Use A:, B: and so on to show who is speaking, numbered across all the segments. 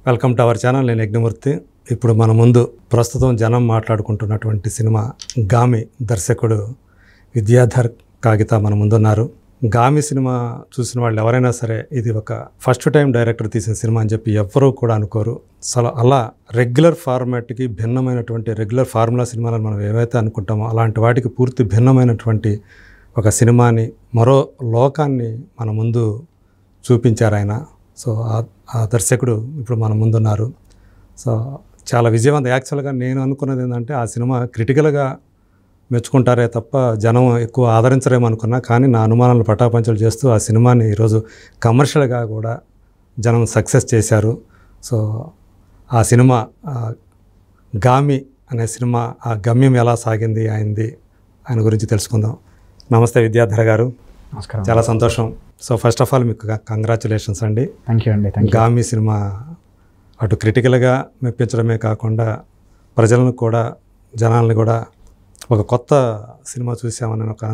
A: Welcome to our channel. నేను యజ్ఞమూర్తి. ఇప్పుడు మన ముందు ప్రస్తుతం జనం మాట్లాడుకుంటున్నటువంటి సినిమా గామి దర్శకుడు విద్యాధర్ కాగిత మన ముందున్నారు. గామి సినిమా చూసిన వాళ్ళు ఎవరైనా సరే ఇది ఒక ఫస్ట్ టైం డైరెక్టర్ తీసిన సినిమా అని చెప్పి ఎవ్వరూ కూడా అనుకోరు. అలా రెగ్యులర్ ఫార్మాట్కి భిన్నమైనటువంటి రెగ్యులర్ ఫార్ములా సినిమాలను మనం ఏవైతే అనుకుంటామో అలాంటి వాటికి పూర్తి భిన్నమైనటువంటి ఒక సినిమాని, మరో లోకాన్ని మన ముందు చూపించారు ఆయన. సో ఆ దర్శకుడు ఇప్పుడు మన ముందున్నారు. సో చాలా విజయవంతం. యాక్చువల్గా నేను అనుకున్నది ఏంటంటే ఆ సినిమా క్రిటికల్గా మెచ్చుకుంటారే తప్ప జనం ఎక్కువ ఆదరించరేమో అనుకున్నా, కానీ నా అనుమానాలను పటాపంచలు చేస్తూ ఆ సినిమాని ఈరోజు కమర్షియల్గా కూడా జనం సక్సెస్ చేశారు. సో ఆ సినిమా గామి అనే సినిమా ఆ గమ్యం ఎలా సాగింది ఆయన గురించి తెలుసుకుందాం. నమస్తే విద్యాధర్ గారు.
B: నమస్కారం.
A: చాలా సంతోషం. సో ఫస్ట్ ఆఫ్ ఆల్ మీకు కంగ్రాచులేషన్స్ అండి.
B: థ్యాంక్ యూ అండి.
A: గామి సినిమా అటు క్రిటికల్గా మెప్పించడమే కాకుండా ప్రజలను కూడా జనాలను కూడా ఒక కొత్త సినిమా చూసామని ఒక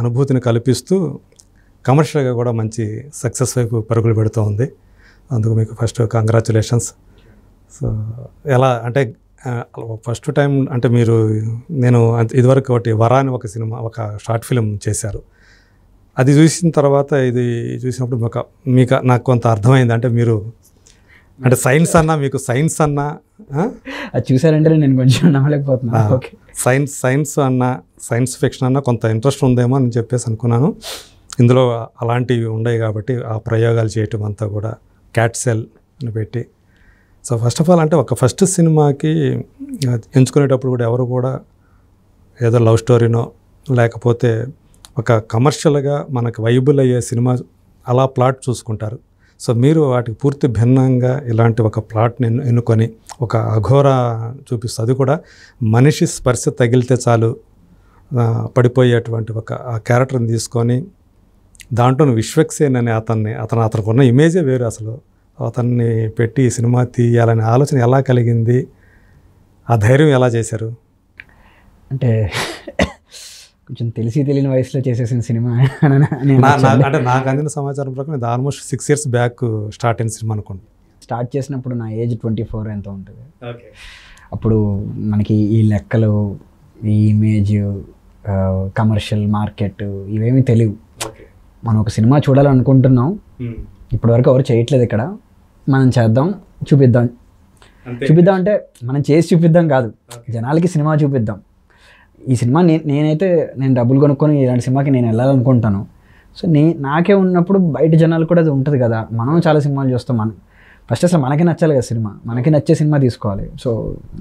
A: అనుభూతిని కల్పిస్తూ కమర్షియల్గా కూడా మంచి సక్సెస్ వైపు పరుగులు పెడుతూ ఉంది. అందుకు మీకు ఫస్ట్ కంగ్రాచులేషన్స్. సో ఎలా అంటే ఫస్ట్ టైం అంటే నేను ఇదివరకు ఒకటి వరా అని ఒక సినిమా, ఒక షార్ట్ ఫిలిం చేశారు. అది చూసిన తర్వాత ఇది చూసినప్పుడు నాకు కొంత అర్థమైంది. అంటే మీరు అంటే మీకు సైన్స్ అన్నా
B: అది చూసారంటే నేను కొంచెం నమ్మలేకపోతున్నాను. ఓకే,
A: సైన్స్ ఫిక్షన్ అన్నా కొంత ఇంట్రెస్ట్ ఉందేమో అని చెప్పేసి అనుకున్నాను. ఇందులో అలాంటివి ఉన్నాయి కాబట్టి ఆ ప్రయోగాలు చేయటం అంతా కూడా క్యాట్ సెల్ అని పెట్టి. సో ఫస్ట్ ఆఫ్ ఆల్ అంటే ఒక ఫస్ట్ సినిమాకి ఎంచుకునేటప్పుడు కూడా ఎవరు కూడా ఏదో లవ్ స్టోరీనో లేకపోతే ఒక కమర్షియల్గా మనకు వైబుల్ అయ్యే సినిమా అలా ప్లాట్ చూసుకుంటారు. సో మీరు వాటికి పూర్తి భిన్నంగా ఇలాంటి ఒక ప్లాట్ని ఎన్నుకొని ఒక అఘోర చూపిస్తుంది. అది కూడా మనిషి స్పర్శ తగిలితే చాలు పడిపోయేటువంటి ఆ క్యారెక్టర్ని తీసుకొని దాంట్లో విశ్వక్సేన్ అనే అతనికి ఉన్న ఇమేజే వేరు. అసలు అతన్ని పెట్టి ఈ సినిమా తీయాలనే ఆలోచన ఎలా కలిగింది? ఆ ధైర్యం ఎలా చేశారు?
B: అంటే కొంచెం తెలియని వయసులో చేసేసిన సినిమా
A: అంటే నాకు అందిన సమాచారం ప్రకారం ఇది ఆల్మోస్ట్ 6 years బ్యాక్ స్టార్ట్ అయిన సినిమా అనుకోండి.
B: స్టార్ట్ చేసినప్పుడు నా ఏజ్ 24 ఎంతో ఉంటుంది. అప్పుడు మనకి ఈ లెక్కలు, ఈ ఇమేజ్, కమర్షియల్ మార్కెట్ ఇవేమీ తెలియవు. మనం ఒక సినిమా చూడాలనుకుంటున్నాం, ఇప్పటివరకు ఎవరు చేయట్లేదు, ఇక్కడ మనం చేద్దాం, చూపిద్దాం అంటే మనం చేసి చూపిద్దాం కాదు, జనాలకి సినిమా చూపిద్దాం. ఈ సినిమా నేను డబ్బులు కొనుక్కొని ఇలాంటి సినిమాకి నేను వెళ్ళాలనుకుంటాను. సో నాకే ఉన్నప్పుడు బయట జనాలు కూడా అది ఉంటుంది కదా. మనం చాలా సినిమాలు చూస్తాం. ఫస్ట్ అసలు మనకి నచ్చాలి కదా సినిమా, మనకి నచ్చే సినిమా తీసుకోవాలి. సో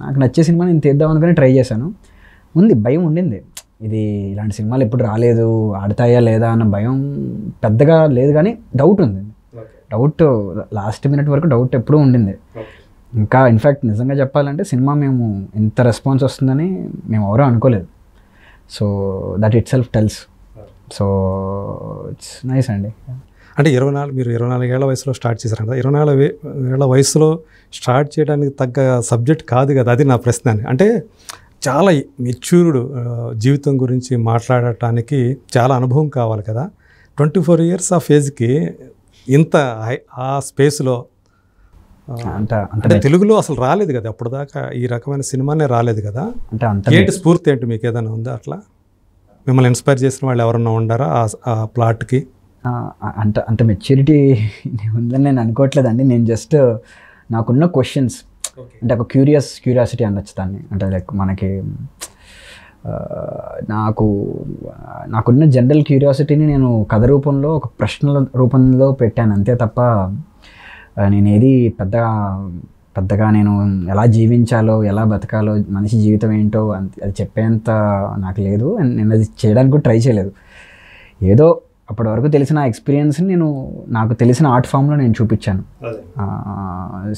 B: నాకు నచ్చే సినిమా నేను తీద్దాం అనుకుని ట్రై చేశాను. భయం ఉండింది, ఇది ఇలాంటి సినిమాలు ఎప్పుడు రాలేదు, ఆడతాయా లేదా అన్న భయం పెద్దగా లేదు, కానీ డౌట్ ఉంది. లాస్ట్ మినిట్ వరకు డౌట్ ఎప్పుడూ ఉండింది. ఇంకా ఇన్ఫ్యాక్ట్ నిజంగా చెప్పాలంటే సినిమా మేము ఇంత రెస్పాన్స్ వస్తుందని మేము ఎవరూ అనుకోలేదు. So that it self tells. So it's nice అండి.
A: అంటే మీరు 24 ఏళ్ల వయసులో స్టార్ట్ చేశారు కదా. 24 ఏళ్ల వయసులో స్టార్ట్ చేయడానికి తగ్గ సబ్జెక్ట్ కాదు కదా, అది నా ప్రశ్న. అంటే చాలా మెచ్యూర్డ్ జీవితం గురించి మాట్లాడటానికి చాలా అనుభవం కావాలి కదా. 24 years ఆఫ్ ఏజ్కి ఇంత ఆ స్పేస్లో అంటే తెలుగులో అసలు రాలేదు కదా అప్పుడు దాకా, ఈ రకమైన సినిమానే రాలేదు కదా. ఏంటి స్ఫూర్తి ఏంటి మీకు ఏదైనా ఉందా? అట్లా మిమ్మల్ని ఇన్స్పైర్ చేసిన వాళ్ళు ఎవరన్నా ఉండారా ఆ ప్లాట్కి?
B: అంత మెచ్యూరిటీ ఉందని నేను అనుకోవట్లేదండి. నేను జస్ట్ నాకున్న క్వశ్చన్స్, అంటే ఒక క్యూరియాసిటీ అనొచ్చు దాన్ని. అంటే లైక్ మనకి నాకున్న జనరల్ క్యూరియాసిటీని నేను కథ రూపంలో, ఒక ప్రశ్నల రూపంలో పెట్టాను అంతే తప్ప నేనేది పెద్దగా నేను ఎలా జీవించాలో, ఎలా బతకాలో, మనిషి జీవితం ఏంటో అది చెప్పేంత నాకు లేదు. నేను అది చేయడానికి కూడా ట్రై చేయలేదు. ఏదో అప్పటి వరకు తెలిసిన ఎక్స్పీరియన్స్ని నాకు తెలిసిన ఆర్ట్ ఫామ్లో నేను చూపించాను.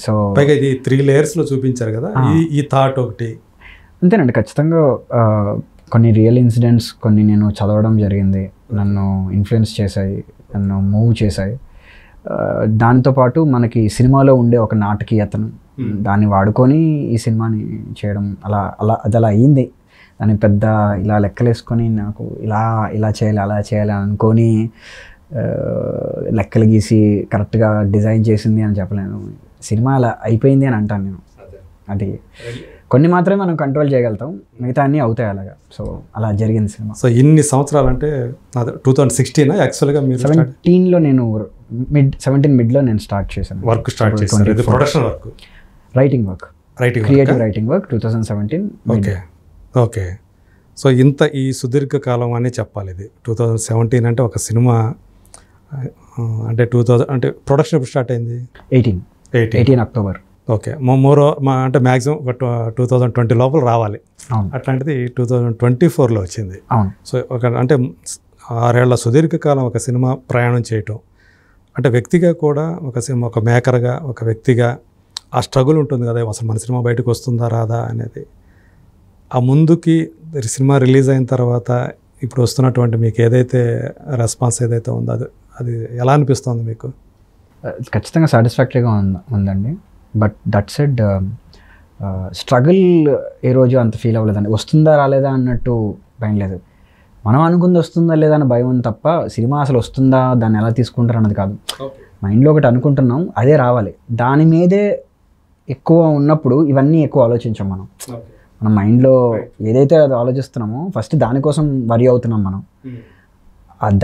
B: సో
A: ఇది 3 layers చూపించారు కదా. ఈ థాట్ ఒకటి
B: అంతేనండి. ఖచ్చితంగా కొన్ని రియల్ ఇన్సిడెంట్స్ కొన్ని నేను చదవడం జరిగింది, నన్ను ఇన్ఫ్లుయెన్స్ చేశాయి, నన్ను మూవ్ చేశాయి. దాంతోపాటు మనకి సినిమాలో ఉండే ఒక నాటకీయతను దాన్ని వాడుకొని ఈ సినిమాని చేయడం అది అలా అయ్యింది. దాన్ని పెద్ద ఇలా లెక్కలేసుకొని నాకు ఇలా చేయాలి అలా చేయాలి అనుకొని లెక్కలు గీసి కరెక్ట్గా డిజైన్ చేసింది అని చెప్పలేను. సినిమా అలా అయిపోయింది అని అంటాను నేను. అది కొన్ని మాత్రమే మనం కంట్రోల్ చేయగలుగుతాం, మిగతా అన్నీ అవుతాయి అలాగా. సో అలా జరిగింది సినిమా.
A: సో ఇన్ని సంవత్సరాలు అంటే 2016 యాక్చువల్గా మీరు
B: 17లో నేను 17 మిడ్లో నేను స్టార్ట్ చేశాను,
A: వర్క్ స్టార్ట్ చేశాను. ఇది production work,
B: writing work, creative writing work 2017.
A: Okay. So ఇంత ఈ సుదీర్ఘ కాలం అని చెప్పాలి. ఇది 2017 అంటే ఒక సినిమా అంటే 2000 అంటే ప్రొడక్షన్ ఎప్పుడు స్టార్ట్ అయింది? 18 అక్టోబర్. ఓకే. అంటే మ్యాక్సిమం 2020 లోపల రావాలి. అట్లాంటిది 2024లో వచ్చింది. సో ఒక అంటే 6 ఏళ్ల సుదీర్ఘకాలం ఒక సినిమా ప్రయాణం చేయటం అంటే వ్యక్తిగా కూడా ఒక మేకర్గా, ఒక వ్యక్తిగా ఆ స్ట్రగుల్ ఉంటుంది కదా, అసలు మన సినిమా బయటకు వస్తుందా రాదా అనేది. ఆ ముందుకి సినిమా రిలీజ్ అయిన తర్వాత ఇప్పుడు వస్తున్నటువంటి మీకు ఏదైతే రెస్పాన్స్ ఏదైతే ఉందో అది ఎలా అనిపిస్తుంది మీకు?
B: ఖచ్చితంగా సాటిస్ఫాక్టరీగా ఉందండి. బట్ దట్ సెడ్ స్ట్రగుల్ ఏ రోజు అంత ఫీల్ అవ్వలేదండి. వస్తుందా రాలేదా అన్నట్టు భయం లేదు. మనం అనుకుంది వస్తుందా లేదా అని భయం ఉంది తప్ప సినిమా అసలు వస్తుందా, దాన్ని ఎలా తీసుకుంటారు అన్నది కాదు. మైండ్లో ఒకటి అనుకుంటున్నాం, అదే రావాలి. దాని మీదే ఎక్కువ ఉన్నప్పుడు ఇవన్నీ ఎక్కువ ఆలోచించాం మనం. మన మైండ్లో ఏదైతే అది ఆలోచిస్తున్నామో ఫస్ట్ దానికోసం వరి అవుతున్నాం మనం.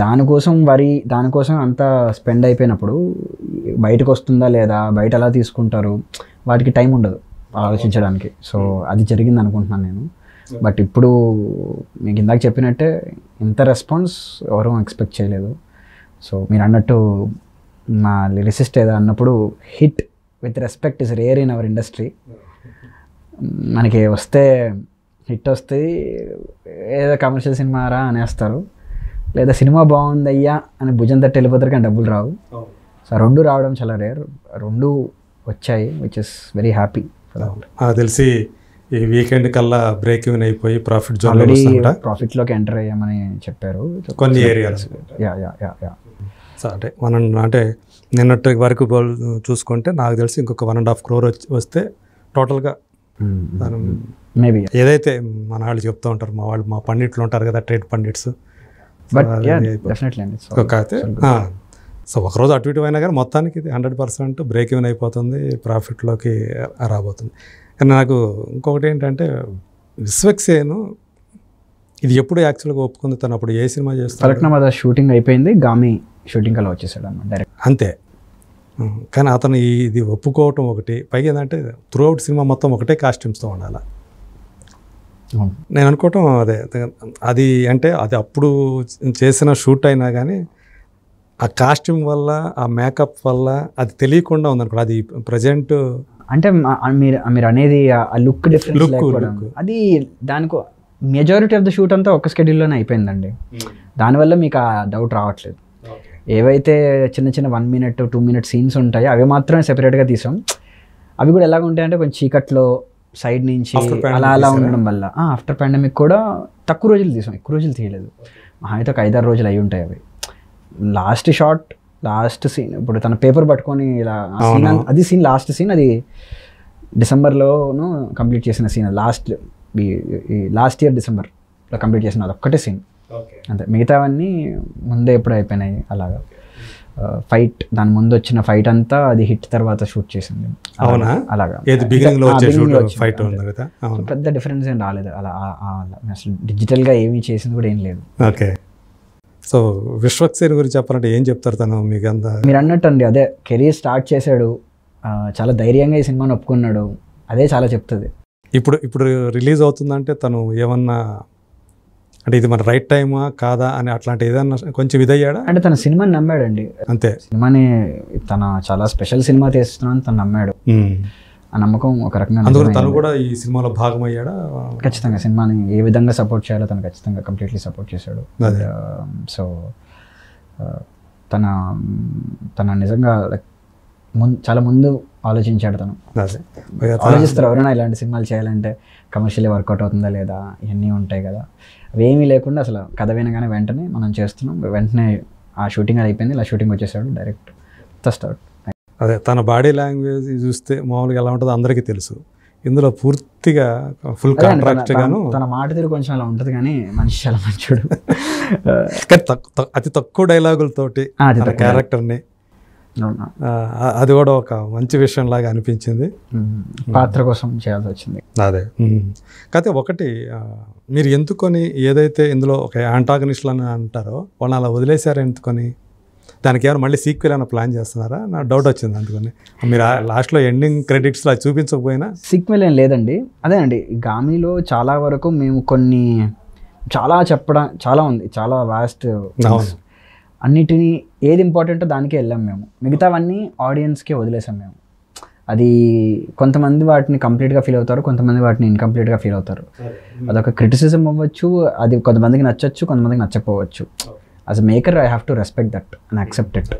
B: దానికోసం అంతా స్పెండ్ అయిపోయినప్పుడు బయటకు వస్తుందా లేదా, బయట ఎలా తీసుకుంటారు, వాటికి టైం ఉండదు ఆలోచించడానికి. సో అది జరిగింది అనుకుంటున్నాను నేను. బట్ ఇప్పుడు మీకు ఇందాక చెప్పినట్టే ఇంత రెస్పాన్స్ ఎవరూ ఎక్స్పెక్ట్ చేయలేదు. సో మీరు అన్నట్టు మా లిరిసిస్ట్ ఏదో అన్నప్పుడు hit with respect is rare in our industry. మనకి హిట్ వస్తే ఏదో కమర్షియల్ సినిమా రా అనేస్తారు, లేదా సినిమా బాగుంది అయ్యా అని భుజం తట్టి వెళ్ళిపోతారు, కానీ డబ్బులు రావు. సో రెండు రావడం చాలా రేర్. రెండు వచ్చాయి, విచ్ ఇస్ వెరీ హ్యాపీ.
A: తెలిసి ఈ వీకెండ్ కల్లా బ్రేక్ ఈవెన్ అయిపోయి
B: ప్రాఫిట్లోకి ఎంటర్ అయ్యామని చెప్పారు
A: కొన్ని ఏరియాస్. సో అంటే అంటే నిన్నటి వరకు చూసుకుంటే నాకు తెలిసి ఇంకొక 1.5 crore వస్తే టోటల్గా
B: మేబీ
A: ఏదైతే మన వాళ్ళు చెప్తూ ఉంటారు, మా పండిట్లు ఉంటారు కదా, ట్రేడ్ పండిట్స్. సో ఒకరోజు అటు ఇటు అయినా కానీ మొత్తానికి ఇది 100% బ్రేక్ ఈవెన్ అయిపోతుంది, ప్రాఫిట్లోకి రాబోతుంది. కానీ నాకు ఇంకొకటి ఏంటంటే విశ్వక్సేన్ ఇది ఎప్పుడు యాక్చువల్గా ఒప్పుకుంది, తను అప్పుడు ఏ సినిమా చేస్తాడు?
B: షూటింగ్ అయిపోయింది, గామి షూటింగ్ అలా వచ్చేసాడు అన్నమాట డైరెక్ట్,
A: అంతే. కానీ అతను ఇది ఒప్పుకోవటం ఒకటి, పైగా ఏంటంటే త్రూ అవుట్ సినిమా మొత్తం ఒకటే కాస్ట్యూమ్స్తో ఉండాలి. నేను అనుకోవటం అది అంటే అది అప్పుడు చేసిన షూట్ అయినా కానీ ఆ కాస్ట్యూమ్ వల్ల, ఆ మేకప్ వల్ల అది తెలియకుండా ఉందనుకో. అది ప్రజెంట్
B: అంటే మీరు అనేది ఆ లుక్ డిఫరెన్స్, అది దానికో మెజారిటీ ఆఫ్ ద షూట్ అంతా ఒక స్కెడ్యూల్లోనే అయిపోయిందండి. దానివల్ల మీకు ఆ డౌట్ రావట్లేదు. ఏవైతే చిన్న 1 minute 2 minute సీన్స్ ఉంటాయో అవి మాత్రమే సెపరేట్గా తీసాం. అవి కూడా ఎలాగ ఉంటాయంటే కొంచెం చీకట్లో సైడ్ నుంచి అలా ఉండడం వల్ల. ఆఫ్టర్ పాండమిక్ కూడా తక్కువ రోజులు తీసాం, ఎక్కువ రోజులు తీయలేదు. అయితే ఒక 5-6 రోజులు అయి ఉంటాయి అవి. లాస్ట్ సీన్ ఇప్పుడు తన పేపర్ పట్టుకొని ఇలా సీన్, అది సీన్ లాస్ట్ సీన్, అది డిసెంబర్లోనూ కంప్లీట్ చేసిన సీన్. లాస్ట్ ఇయర్ డిసెంబర్లో కంప్లీట్ చేసిన అదొక్కటే సీన్ అంతే. మిగతావన్నీ ముందే ఎప్పుడు అయిపోయినాయి. అలాగా ఫైట్, దాని ముందు వచ్చిన ఫైట్ అంతా అది హిట్ తర్వాత షూట్ చేసింది. అలాగా పెద్ద డిఫరెన్స్ ఏం రాలేదు. అలా అసలు డిజిటల్గా ఏమీ చేసింది కూడా ఏం లేదు.
A: ఓకే. సో విశ్వక్సేన్ గురించి చెప్పాలంటే ఏం చెప్తారు తను మీకు? అంత
B: మీరు అన్నట్టు అండి, అదే కెరీర్ స్టార్ట్ చేశాడు, చాలా ధైర్యంగా ఈ సినిమాని ఒప్పుకున్నాడు, అదే చాలా చెప్తుంది.
A: ఇప్పుడు రిలీజ్ అవుతుందంటే తను ఏమన్నా అంటే ఇది మన రైట్ టైమా కాదా అని అట్లాంటి ఏదన్నా కొంచెం ఇదయ్యాడా?
B: అంటే తన సినిమాని నమ్మాడండి,
A: అంతే.
B: సినిమాని తన చాలా స్పెషల్ సినిమా తీస్తున్నాను తను నమ్మాడు. ఆ నమ్మకం ఒక రకంగా
A: తను కూడా ఈ సినిమాలో భాగమయ్యాడా?
B: ఖచ్చితంగా సినిమాని ఏ విధంగా సపోర్ట్ చేయాలో తను ఖచ్చితంగా కంప్లీట్లీ సపోర్ట్ చేశాడు. సో తన నిజంగా చాలా ముందు ఆలోచించాడు. తను ఆలోచిస్తారు ఎవరైనా ఇలాంటి సినిమాలు చేయాలంటే కమర్షియల్లీ వర్కౌట్ అవుతుందా లేదా, ఇవన్నీ ఉంటాయి కదా. అవేమీ లేకుండా అసలు కథ వినగానే వెంటనే మనం చేస్తున్నాం, వెంటనే ఆ షూటింగ్ అయిపోయింది, ఇలా షూటింగ్ వచ్చేసాడు డైరెక్ట్ స్టార్ట్.
A: అదే తన బాడీ లాంగ్వేజ్ చూస్తే మామూలుగా ఎలా ఉంటుందో అందరికీ తెలుసు. ఇందులో పూర్తిగా ఫుల్ కాంట్రాక్ట్ గాను
B: తన మాట తీరు కొంచెం అలా ఉంటుంది, కానీ మనిషి చాలా మంచోడు.
A: అతి తక్కువ డైలాగులతోటి క్యారెక్టర్ని అది కూడా ఒక మంచి విషయం లాగా అనిపించింది.
B: పాత్ర కోసం చేయాల్సి వచ్చింది.
A: అదే కాకపోతే ఒకటి మీరు ఎందుకొని ఏదైతే ఇందులో ఒక యాంటాగనిస్టులు అని అంటారో వాళ్ళని అలా వదిలేశారు ఎందుకొని? దానికి ఏమైనా మళ్ళీ సీక్వెల్ ఏమైనా ప్లాన్ చేస్తున్నారా? నా డౌట్ వచ్చింది అందుకని. మీరు లాస్ట్లో ఎండింగ్ క్రెడిట్స్లో అది చూపించకపోయినా
B: సీక్వెల్ ఏం లేదండి. అదే అండి, గామిలో చాలా వరకు మేము కొన్ని చాలా చెప్పడం చాలా ఉంది, చాలా వాస్ట్ అన్నిటినీ ఏది ఇంపార్టెంటో దానికే వెళ్ళాం మేము. మిగతావన్నీ ఆడియన్స్కే వదిలేసాం మేము. అది కొంతమంది వాటిని కంప్లీట్గా ఫీల్ అవుతారు, కొంతమంది వాటిని ఇన్కంప్లీట్గా ఫీల్ అవుతారు. అదొక క్రిటిసిజం అవ్వచ్చు, అది కొంతమందికి నచ్చచ్చు, కొంతమందికి నచ్చకపోవచ్చు. As a maker I have to respect that and accept it.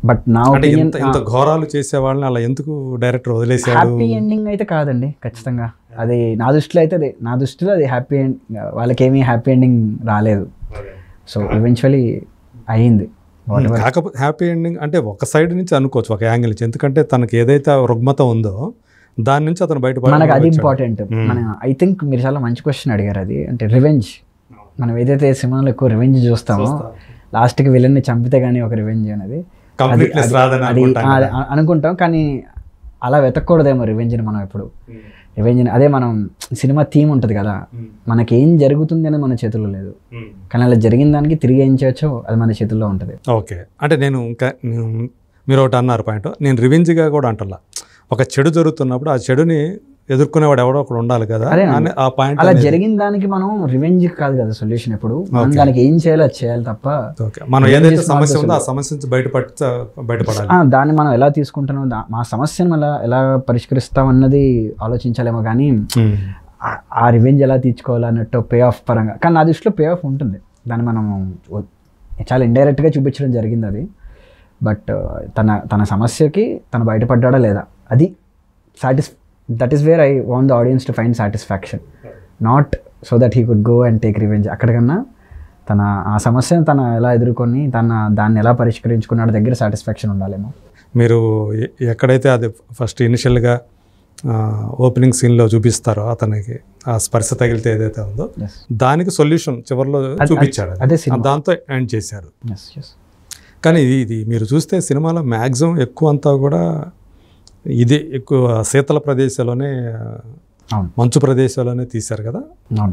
B: But నా ఒపీనియన్
A: ఇంత ఘోరాలు చేసే వాళ్ళని అలా ఎందుకు డైరెక్టర్ వదిలేసాడు?
B: హ్యాపీ ఎండింగ్ అయితే కాదండి ఖచ్చితంగా. అది నా దృష్టిలో అయితే నా దృష్టిలో అది హ్యాపీ ఎండ్, వాళ్ళకేమీ హ్యాపీ ఎండింగ్ రాలేదు. సో ఈవెన్చువలీ అయ్యింది.
A: కాకపోతే హ్యాపీ ఎండింగ్ అంటే ఒక సైడ్ నుంచి అనుకోవచ్చు, ఒక యాంగిల్ నుంచి. ఎందుకంటే తనకి ఏదైతే రుగ్మత ఉందో దాని నుంచి అతను బయట
B: మనకు అది ఇంపార్టెంట్. మన ఐ థింక్ మీరు చాలా మంచి క్వశ్చన్ అడిగారు. అది అంటే రివెంజ్. మనం ఏదైతే సినిమాలో ఎక్కువ రివెంజ్ చూస్తామో, లాస్ట్కి విలన్ని చంపితే కానీ ఒక రివెంజ్ అనేది అది అనుకుంటాం. కానీ అలా వెతకూడదేమో రివెంజ్ని మనం ఎప్పుడు. రివెంజ్ అదే మనం సినిమా థీమ్ ఉంటుంది కదా, మనకేం జరుగుతుంది అనేది మన చేతుల్లో లేదు, కానీ అలా జరిగిన దానికి తిరిగి ఏం చేయొచ్చో అది మన చేతుల్లో ఉంటుంది.
A: ఓకే, అంటే నేను ఇంకా మీరు ఒకటి అన్నారు పాయింట్, నేను రివెంజ్గా కూడా అంటలా. ఒక చెడు జరుగుతున్నప్పుడు ఆ చెడుని ఎదుర్కొనేవాడు ఎవడో ఒకడు ఉండాలి కదా, ఆ పాయింట్.
B: అలా జరిగిన దానికి మనం రివెంజ్ కాదు కదా సొల్యూషన్. ఎప్పుడు మనం దానికి ఏం చేయాలో అది చేయాలి తప్ప
A: మనం ఏదైతే సమస్య ఉందో ఆ సమస్య నుంచి బయటపడాలి.
B: దాన్ని మనం ఎలా తీసుకుంటామో, మా సమస్యను ఎలా పరిష్కరిస్తాం అన్నది ఆలోచించాలేమో, కానీ ఆ రివెంజ్ ఎలా తీర్చుకోవాలన్నట్టు పే ఆఫ్ పరంగా. కానీ నా దృష్టిలో పే ఆఫ్ ఉంటుంది. దాన్ని మనం చాలా ఇండైరెక్ట్గా చూపించడం జరిగింది అది. బట్ తన సమస్యకి తను బయటపడ్డా లేదా, అది that is where I want the audience to find satisfaction, not so that he could go and take revenge. అక్కడికన్నా తన ఆ సమస్యను తను ఎలా ఎదుర్కొని దాన్ని ఎలా పరిష్కరించుకున్నాడు దగ్గర సాటిస్ఫాక్షన్ ఉండాలేమో.
A: మీరు ఎక్కడైతే అది ఫస్ట్ ఇనిషియల్గా ఓపెనింగ్ సీన్లో చూపిస్తారో అతనికి ఆ స్పర్శ తగిలితే ఏదైతే ఉందో దానికి సొల్యూషన్ చివరిలో చూపించాడు,
B: అదే
A: దాంతో ఎండ్ చేశారు. కానీ ఇది మీరు చూస్తే సినిమాలో మ్యాక్సిమం ఎక్కువ అంతా కూడా ఇది ఎక్కువ శీతల ప్రదేశాల్లోనే, మంచు ప్రదేశాల్లోనే తీశారు కదా.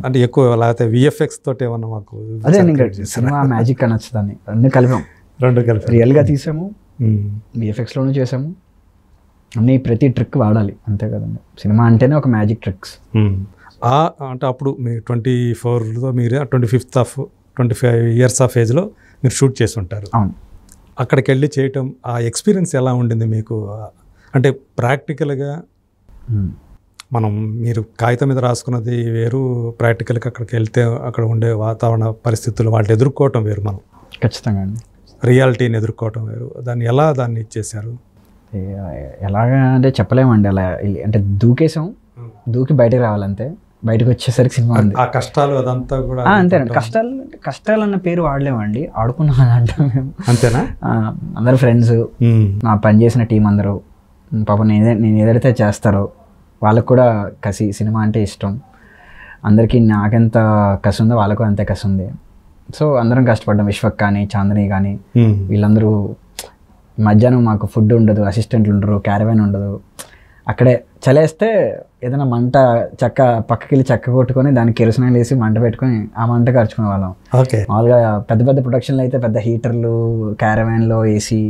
A: అంటే ఎక్కువ లేకపోతే విఎఫ్ఎక్స్ తోటి ఏమన్నా మాకు
B: అదే సినిమా మ్యాజిక్ అనొచ్చు దాన్ని. రెండు కలిపి రియల్గా తీసాము, విఎఫ్ఎక్స్లోనూ చేసాము. అన్నీ ప్రతి ట్రిక్ వాడాలి అంతే కదండి. సినిమా అంటేనే ఒక మ్యాజిక్ ట్రిక్స్.
A: అంటే అప్పుడు మీ 24లో మీరు 25 years ఆఫ్ ఏజ్లో మీరు షూట్ చేసి ఉంటారు.
B: అవును.
A: అక్కడికి వెళ్ళి చేయటం ఆ ఎక్స్పీరియన్స్ ఎలా ఉండింది మీకు? అంటే ప్రాక్టికల్గా మీరు కాగితం మీద రాసుకున్నది వేరు, ప్రాక్టికల్గా అక్కడికి వెళ్తే అక్కడ ఉండే వాతావరణ పరిస్థితులు వాటిని ఎదుర్కోవటం వేరు. మనం
B: ఖచ్చితంగా
A: రియాలిటీని ఎదుర్కోవటం వేరు. దాన్ని ఇచ్చేసారు.
B: ఎలాగా అంటే చెప్పలేమండి. అలా అంటే దూకి బయటకు రావాలంతే. బయటకు వచ్చేసరికి సినిమా ఉంది.
A: ఆ కష్టాలు అదంతా కూడా
B: అంతేనండి. కష్టాలు అన్న పేరు వాడలేమండి, ఆడుకున్నాం అంటాం మేము.
A: అంతేనా?
B: అందరు ఫ్రెండ్స్, మా పనిచేసిన టీం అందరూ పాపం నేను ఏదైతే చేస్తారో వాళ్ళకు కూడా సినిమా అంటే ఇష్టం. అందరికీ నాకెంత కసి ఉందో వాళ్ళకు అంతే కసి ఉంది. సో అందరం కష్టపడ్డాం. విశ్వక్ కానీ, చాందని కానీ, వీళ్ళందరూ మధ్యాహ్నం మాకు ఫుడ్ ఉండదు, అసిస్టెంట్లు ఉండరు, క్యారవాన్ ఉండదు. అక్కడే చలేస్తే ఏదైనా మంట పక్కకెళ్ళి చెక్క కొట్టుకొని దానికి కెరసనాయిల్ వేసి మంట పెట్టుకొని ఆ మంట ఖర్చుకునే వాళ్ళం. మామూలుగా పెద్ద ప్రొడక్షన్లు అయితే పెద్ద హీటర్లు, క్యారవాన్లో ఏసీ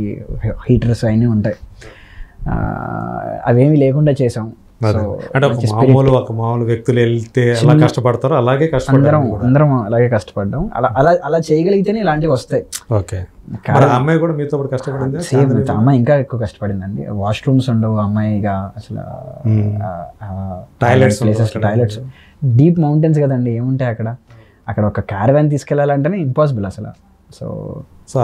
B: హీటర్స్ అవన్నీ ఉంటాయి. అవేమీ లేకుండా చేసాం.
A: మామూలు వ్యక్తులు వెళ్తే ఎలా కష్టపడతారో అలాగే
B: అందరం అలాగే కష్టపడ్డాం. అలా చేయగలిగితేనే ఇలాంటివి వస్తాయి.
A: అమ్మాయి కూడా మీతో కష్టపడింది.
B: అమ్మాయి ఇంకా ఎక్కువ కష్టపడిందండి. వాష్రూమ్స్ ఉండవు అమ్మాయిగా, అసలు టాయిలెట్స్ డీప్ మౌంటైన్స్ కదండి, ఏముంటాయి అక్కడ ఒక క్యారవాన్ తీసుకెళ్లాలంటేనే ఇంపాసిబుల్ అసలు. సో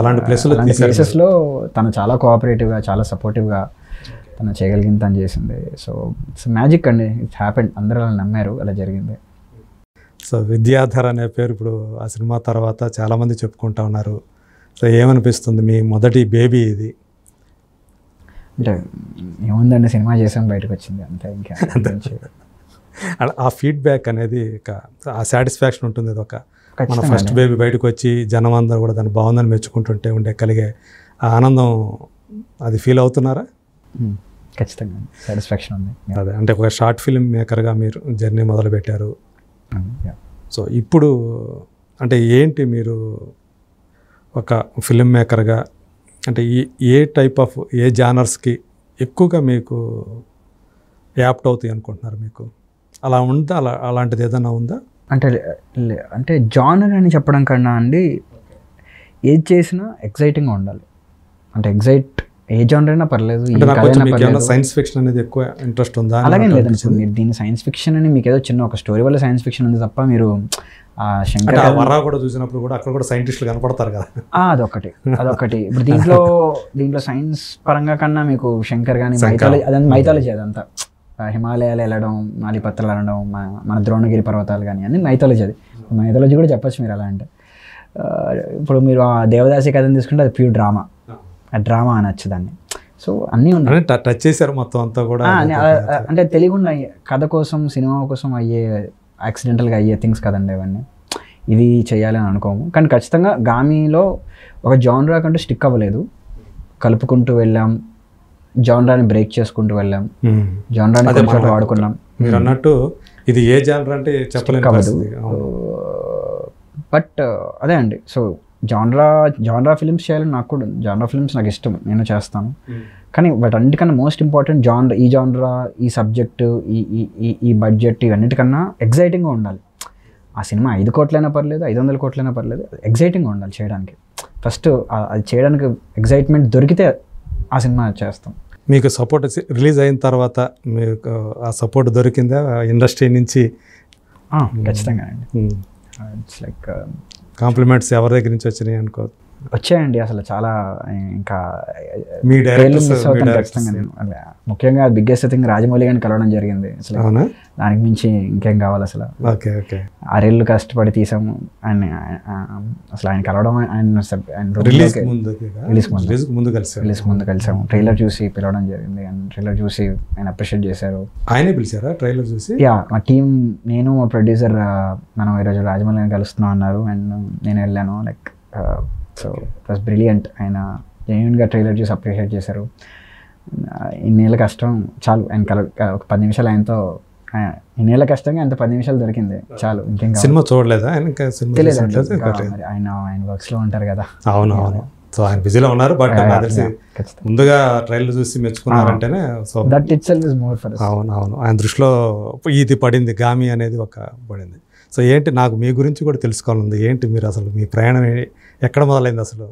B: అలాంటి ప్లేసెస్లో తను చాలా కోఆపరేటివ్గా, చాలా సపోర్టివ్గా తను చేయగలిగింది, తను చేసింది. సో ఇట్స్ మ్యాజిక్ అండి. It's happened. అందరూ అలా నమ్మారు, అలా జరిగింది.
A: సో విద్యాధర్ అనే పేరు ఇప్పుడు ఆ సినిమా తర్వాత చాలామంది చెప్పుకుంటా ఉన్నారు. సో ఏమనిపిస్తుంది? మీ మొదటి బేబీ ఇది.
B: అంటే ఏముందండి, సినిమా చేసాం, బయటకు వచ్చింది అంతే. ఇంకా
A: ఆ ఫీడ్బ్యాక్ అనేది ఆ సాటిస్ఫాక్షన్ ఉంటుంది. ఇది మన ఫస్ట్ బేబీ బయటకు వచ్చి జనం అందరూ కూడా దాన్ని బాగుందని మెచ్చుకుంటుంటే కలిగే ఆ ఆనందం అది ఫీల్ అవుతున్నారా?
B: ఖచ్చితంగా సాటిస్ఫాక్షన్ ఉంది.
A: అదే అంటే ఒక షార్ట్ ఫిల్మ్ మేకర్గా మీరు జర్నీ మొదలుపెట్టారు.
B: Yeah.
A: సో ఇప్పుడు అంటే ఏంటి మీరు ఒక ఫిల్మ్ మేకర్గా అంటే ఏ టైప్ ఆఫ్ ఏ జానర్స్కి ఎక్కువగా మీకు యాప్ట్ అవుతాయి అనుకుంటున్నారు? మీకు అలా ఉందా? అలాంటిది ఏదైనా ఉందా?
B: అంటే జానర్ అని చెప్పడం కన్నా అండి, ఏది చేసినా ఎక్సైటింగ్గా ఉండాలి. అంటే ఏ జానర్ అయినా పర్లేదు,
A: సైన్స్ ఫిక్షన్ అనేది ఎక్కువ ఇంట్రెస్ట్ ఉందా?
B: అలాగే లేదండి. మీరు దీన్ని సైన్స్ ఫిక్షన్ అని మీకు ఏదో చిన్న ఒక స్టోరీ వల్ల సైన్స్ ఫిక్షన్ ఉంది తప్ప, మీరు శంకర్
A: వర్రా కూడా చూసినప్పుడు కూడా అక్కడ కూడా సైంటిస్టులు కనపడతారు కదా,
B: అదొకటి. ఇప్పుడు దీంట్లో సైన్స్ పరంగా కన్నా మీకు శంకర్ కానీ మైథాలజీ అదంతా హిమాలయాలు వెళ్ళడం, మాలిపత్రాలు అనడం, మన ద్రోణగిరి పర్వతాలు కానీ అన్ని మైథాలజీ. అది మైథాలజీ కూడా చెప్పచ్చు మీరు. అలా అంటే ఇప్పుడు మీరు ఆ దేవదాసి కథను తీసుకుంటే అది ప్యూర్ డ్రామా, ఆ డ్రామా అనొచ్చు దాన్ని. సో అన్నీ ఉన్నాయి,
A: టచ్ చేశారు మొత్తం అంతా కూడా.
B: అంటే తెలియకుండా కథ కోసం సినిమా కోసం అయ్యే యాక్సిడెంటల్గా అయ్యే థింగ్స్ కదండి ఇవన్నీ. ఇది చేయాలని అనుకోము, కానీ ఖచ్చితంగా గామీలో ఒక జానరా కంటూ స్టిక్ అవ్వలేదు. కలుపుకుంటూ వెళ్ళాం, జానరాని బ్రేక్ చేసుకుంటూ వెళ్ళాం, జానరాని కొంచెం వాడుకున్నాం.
A: మీరు అన్నట్టు ఇది ఏ జానర్ అంటే చెప్పలేదు.
B: బట్ అదే అండి. సో జానరా ఫిల్మ్స్ చేయాలని నాకు కూడా, జానరా ఫిల్మ్స్ నాకు ఇష్టం, నేను చేస్తాను. కానీ బట్ అన్నిటికన్నా మోస్ట్ ఇంపార్టెంట్ ఈ జానరా, ఈ సబ్జెక్టు, ఈ బడ్జెట్, ఇవన్నిటికన్నా ఎగ్జైటింగ్గా ఉండాలి. ఆ సినిమా 5 కోట్లైనా పర్లేదు, 500 కోట్లైనా పర్లేదు, ఎగ్జైటింగ్గా ఉండాలి చేయడానికి. ఫస్ట్ అది చేయడానికి ఎగ్జైట్మెంట్ దొరికితే ఆ సినిమా చేస్తాం.
A: మీకు సపోర్ట్ రిలీజ్ అయిన తర్వాత మీకు ఆ సపోర్ట్ దొరికిందా ఇండస్ట్రీ నుంచి?
B: ఖచ్చితంగా అండి. ఇట్స్ లైక్
A: కాంప్లిమెంట్స్ ఎవరి దగ్గర నుంచి వచ్చినాయి అనుకో?
B: వచ్చాయండి అసలు చాలా. ఇంకా
A: మీ డైరెక్టర్స్
B: మిస్ అవుతాను ఖచ్చితంగా నేను. ముఖ్యంగా బిగ్గెస్ట్ థింగ్ రాజమౌళి గారిని కలవడం జరిగింది. అసలు దానికి మించి ఇంకేం కావాలి అసలు. 6 ఏళ్ళు కష్టపడి తీసాము ఆయన. అసలు ఆయన కలవడం,
A: రిలీజ్
B: ముందు కలిసాము. ట్రైలర్ చూసి పిలవడం జరిగింది. ట్రైలర్ చూసి ఆయన అప్రిషియేట్ చేశారు.
A: ఆయనే పిలిచారా ట్రైలర్ చూసి?
B: మా టీం, నేను మా ప్రొడ్యూసర్, మనం ఈరోజు రాజమౌళి గారిని కలుస్తున్నాం అన్నారు. అండ్ నేను వెళ్ళాను. Like so it was brilliant. ఆయన జెన్యూన్గా ట్రైలర్ చూసి అప్రిషియేట్ చేశారు. ఇన్నేళ్ళ కష్టం చాలు. ఆయన ఒక 10 నిమిషాలు ఆయనతో, ఇన్నేళ్ళ కష్టంగా అంత 10 నిమిషాలు దొరికింది చాలు. ఇంకేం
A: సినిమా చూడలేదా?
B: తెలియదు, ఆయన వర్క్స్లో ఉంటారు కదా.
A: అవునవును. సో ఆయన బిజీలో ఉన్నారు. బట్ ముందుగా ట్రైలర్ చూసి మెచ్చుకున్నారంటేనే
B: that itself is more for us.
A: అవునవును. ఆయన దృష్టిలో ఇది పడింది, గామి అనేది ఒక పడింది. సో ఏంటి, నాకు మీ గురించి కూడా తెలుసుకోవాలంది. ఏంటి మీరు అసలు మీ ప్రయాణం ఎక్కడ మొదలైంది అసలు?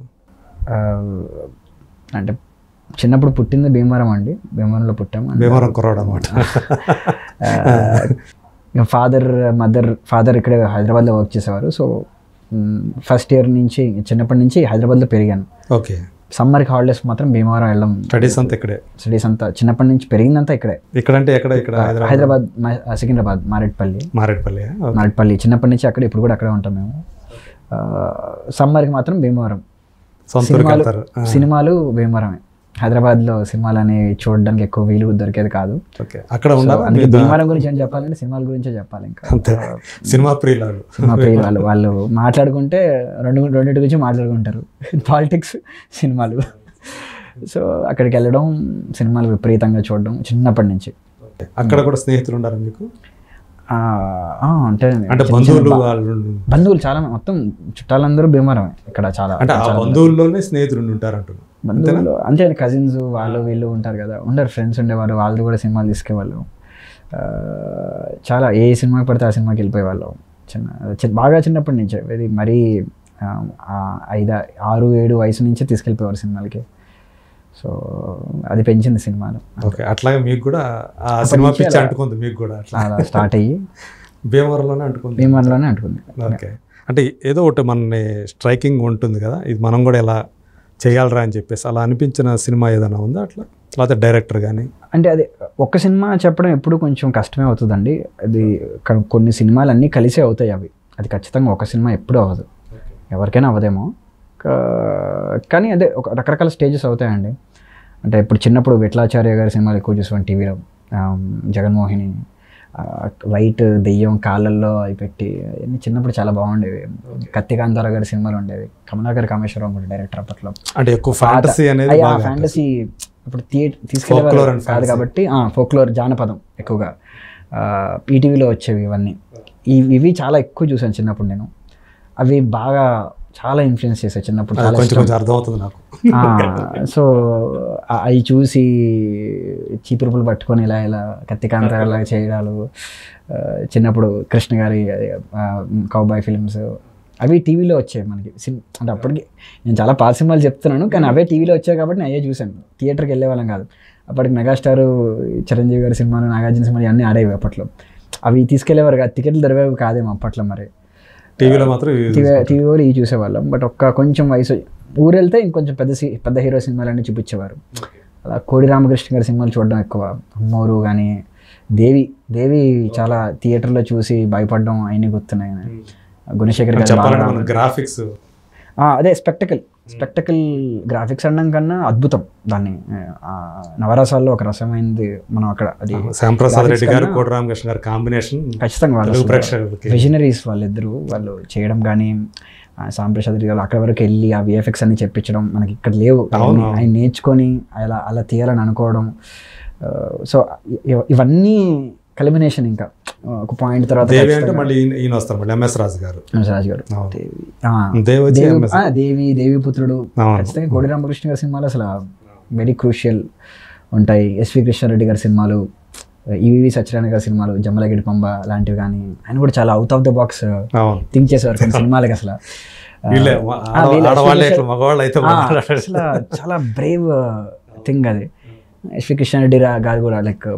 B: అంటే చిన్నప్పుడు పుట్టింది భీమవరం అండి. భీమవరంలో పుట్టాము.
A: భీమవరం కుర్రాడు అనమాట.
B: ఫాదర్ ఇక్కడే హైదరాబాద్లో వర్క్ చేసేవారు. సో ఫస్ట్ ఇయర్ నుంచి, చిన్నప్పటి నుంచి హైదరాబాద్లో పెరిగాను.
A: ఓకే.
B: సమ్మర్కి హాలిడేస్ మాత్రం భీమవరం వెళ్ళడం.
A: స్టడీస్ అంతా ఇక్కడే? స్టడీస్
B: అంతా చిన్నప్పటి నుంచి పెరిగిందంతా ఇక్కడే.
A: ఇక్కడంటే ఎక్కడ?
B: హైదరాబాద్, సికింద్రాబాద్, మారేట్పల్లి. చిన్నప్పటి నుంచి అక్కడ, ఇప్పుడు కూడా అక్కడే ఉంటాం మేము. సమ్మర్కి మాత్రం భీమవరం. సినిమాలు భీమవరమే. హైదరాబాద్లో సినిమాలు అనేవి చూడడానికి ఎక్కువ వీలు దొరికేది కాదు.
A: అక్కడ
B: అందుకే భీమవరం గురించి ఏం చెప్పాలంటే సినిమాల గురించే చెప్పాలి. ఇంకా
A: సినిమా ప్రియులు
B: వాళ్ళు మాట్లాడుకుంటే రెండింటి గురించి మాట్లాడుకుంటారు, పాలిటిక్స్, సినిమాలు. సో అక్కడికి వెళ్ళడం, సినిమాలు విపరీతంగా చూడడం చిన్నప్పటి నుంచి.
A: అక్కడ కూడా స్నేహితులు ఉన్నారు మీకు?
B: అంటే బంధువులు చాలా, మొత్తం చుట్టాలందరూ భీమవరమే ఇక్కడ. చాలా
A: బంధువుల్లోనే స్నేహితులు ఉంటారు అంటున్నారు.
B: బంధువులు అంతే, కజిన్స్ వాళ్ళు వీళ్ళు ఉంటారు కదా, ఉండరు. ఫ్రెండ్స్ ఉండేవాళ్ళు, వాళ్ళు కూడా సినిమాలు తీసుకెళ్ళేవాళ్ళు. చాలా ఏ సినిమాకి పడితే ఆ సినిమాకి వెళ్ళిపోయేవాళ్ళు. బాగా చిన్నప్పటి నుంచే, ఇది మరీ 6-7 వయసు నుంచే తీసుకెళ్ళిపోయేవారు సినిమాలకి. సో అది పెంచింది సినిమాలు.
A: ఓకే. అట్లాగే మీకు కూడా ఆ సినిమా పిచ్చి అంటుకుంది మీకు కూడా?
B: అలా స్టార్ట్ అయ్యి
A: భీమవరంలోనే
B: అంటుకుంది.
A: ఓకే. అంటే ఏదో ఒకటి మనని స్ట్రైకింగ్ ఉంటుంది కదా, ఇది మనం కూడా ఎలా చేయాలరా అని చెప్పేసి అలా అనిపించిన సినిమా ఏదైనా ఉందా అట్లా? లేకపోతే డైరెక్టర్ కానీ?
B: అంటే అది ఒక్క సినిమా చెప్పడం ఎప్పుడు కొంచెం కష్టమే అవుతుందండి. అది కొన్ని సినిమాలు అన్నీ కలిసే అవుతాయి. అది ఖచ్చితంగా ఒక సినిమా ఎప్పుడూ అవ్వదు, ఎవరికైనా అవ్వదేమో. కానీ అదే ఒక రకరకాల స్టేజెస్ అవుతాయండి. అంటే ఇప్పుడు చిన్నప్పుడు విఠలాచార్య గారి సినిమాలు ఎక్కువ చూసాను టీవీలో, జగన్మోహిని, వైట్ దెయ్యం కాళ్ళల్లో అవి పెట్టి అన్నీ చిన్నప్పుడు చాలా బాగుండేవి. కత్తికాంతారావు గారి సినిమాలు ఉండేవి. కమలాకర్ కామేశ్వరరావు కూడా డైరెక్టర్ అప్పట్లో.
A: అంటే ఎక్కువ ఫ్యాంటసీ అనేది
B: ఫ్యాంటసీ ఇప్పుడు తీసుకెళ్ళేవారు కాదు కాబట్టి ఫోక్లోర్ జానపదం ఎక్కువగా ఈటీవీలో వచ్చేవి. ఇవన్నీ ఇవి చాలా ఎక్కువ చూసాను చిన్నప్పుడు నేను. అవి బాగా చాలా ఇన్ఫ్లుయెన్స్ చేశాయి చిన్నప్పుడు.
A: అర్థమవుతుంది నాకు.
B: సో అవి చూసి చీపురుపులు పట్టుకొని ఇలా కత్తికాంతారావు చేయడాలు, చిన్నప్పుడు కృష్ణ గారి కౌబాయ్ ఫిల్మ్స్ అవి టీవీలో వచ్చాయి మనకి. అంటే అప్పటికి నేను చాలా పాత సినిమాలు చెప్తున్నాను, కానీ అవే టీవీలో వచ్చాయి కాబట్టి నేను అవే చూశాను. థియేటర్కి వెళ్ళే వాళ్ళం కాదు. అప్పటికి మెగాస్టార్ చిరంజీవి గారి సినిమాలు, నాగార్జున సినిమాలు అన్నీ ఆడేవి అప్పట్లో. అవి తీసుకెళ్లేవారు కాదు, టికెట్లు దొరికేవి కాదేమో అప్పట్లో. మరి
A: టీవీలో మాత్రం
B: టీవీ కూడా ఇవి చూసేవాళ్ళం. బట్ కొంచెం వయసు ఊరు వెళ్తే ఇంకొంచెం పెద్ద హీరో సినిమాలన్నీ చూపించేవారు. అలా కోడి రామకృష్ణ గారి సినిమాలు చూడడం ఎక్కువ. అమ్మోరు కానీ దేవి చాలా థియేటర్లో చూసి భయపడడం అయినా గుర్తున్నాయి. గుణశేఖర్ గారు
A: గ్రాఫిక్స్
B: అదే స్పెక్టకల్ గ్రాఫిక్స్ అనడం కన్నా అద్భుతం. దాన్ని నవరసాల్లో ఒక రసమైనది మనం అక్కడ. అది
A: శ్యాంప్రసాద్ రెడ్డి గారు కోడి రామకృష్ణ గారు కాంబినేషన్
B: ఖచ్చితంగా వాళ్ళు విజనరీస్ వాళ్ళిద్దరూ. వాళ్ళు చేయడం కానీ శ్యాంప్రసాద్ రెడ్డి గారు అక్కడ వరకు వెళ్ళి ఆ విఎఫ్ఎక్స్ అన్ని చెప్పించడం మనకి ఇక్కడ లేవు. ఆయన నేర్చుకొని అలా తీయాలని అనుకోవడం. సో ఇవన్నీ కల్మినేషన్. ఇంకా ఒక పాయింట్ తర్వాత
A: ఎంఎస్ రాజు గారు
B: దేవి పుత్రుడు ఖచ్చితంగా కోడి రామకృష్ణ గారి సినిమాలు అసలు వెరీ క్రూషియల్ ఉంటాయి. ఎస్వి కృష్ణారెడ్డి గారి సినిమాలు, ఈవి సత్యనారాయణ గారి సినిమాలు, జమ్మలగిడి పంబ లాంటివి కానీ ఆయన కూడా చాలా out of the box think చేసేవారు కొన్ని సినిమాలకి. అసలు అసలు చాలా బ్రేవ్ థింగ్ అది. ఎస్వి కృష్ణారెడ్డి గారు కూడా లైక్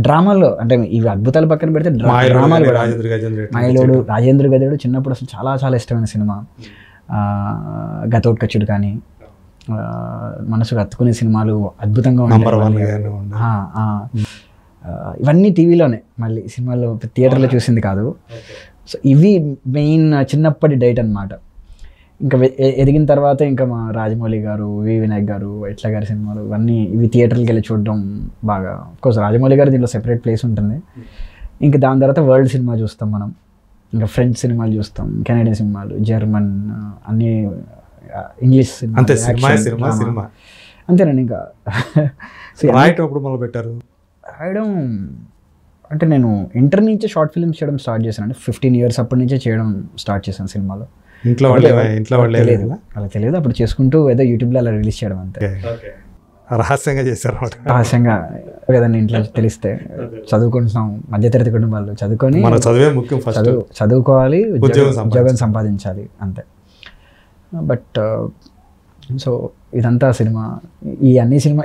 B: డ్రామాల్లో, అంటే ఇవి అద్భుతాలు పక్కన పెడితే డ్రామాలు కూడా మాయలోడు, రాజేంద్ర గదేడు చిన్నప్పుడు అసలు చాలా చాలా ఇష్టమైన సినిమా. గతోత్కచుడు కానీ మనసుకు హత్తుకునే సినిమాలు అద్భుతంగా ఉంటాయి. ఇవన్నీ టీవీలోనే, మళ్ళీ సినిమాల్లో థియేటర్లో చూసింది కాదు. సో ఇవి మెయిన్ చిన్నప్పటి డైట్ అనమాట. ఇంకా ఎదిగిన తర్వాత ఇంకా మా రాజమౌళి గారు, వి వినాయక్ గారు, ఎట్ల గారి సినిమాలు ఇవి థియేటర్కి వెళ్ళి చూడడం బాగా. అఫ్కోర్స్ రాజమౌళి గారు దీంట్లో సెపరేట్ ప్లేస్ ఉంటుంది. ఇంకా దాని తర్వాత వరల్డ్ సినిమా చూస్తాం మనం. ఇంకా ఫ్రెంచ్ సినిమాలు చూస్తాం, కెనడియన్ సినిమాలు, జర్మన్, అన్ని ఇంగ్లీష్
A: సినిమా
B: అంతేనండి. ఇంకా
A: రాయటప్పుడు మొదలు పెట్టారు
B: రాయడం అంటే నేను ఇంటర్ నుంచే షార్ట్ ఫిల్మ్స్ చేయడం స్టార్ట్ చేశాను. అంటే 15 years అప్పటి నుంచే చేయడం స్టార్ట్ చేశాను సినిమాలో.
A: ఇంట్లో వాళ్ళు
B: అలా తెలియదు. అప్పుడు చేసుకుంటూ ఏదో యూట్యూబ్లో అలా రిలీజ్ చేయడం అంతే.
A: రహస్యంగా చేశారు.
B: రహస్యంగా కదండి, ఇంట్లో తెలిస్తే. చదువుకుంటున్నాం, మధ్యతరగతి కుటుంబాలు, చదువుకొని
A: చదువే ముఖ్యం,
B: చదువుకోవాలి, ఉద్యోగం సంపాదించాలి అంతే. బట్ సో ఇదంతా సినిమా,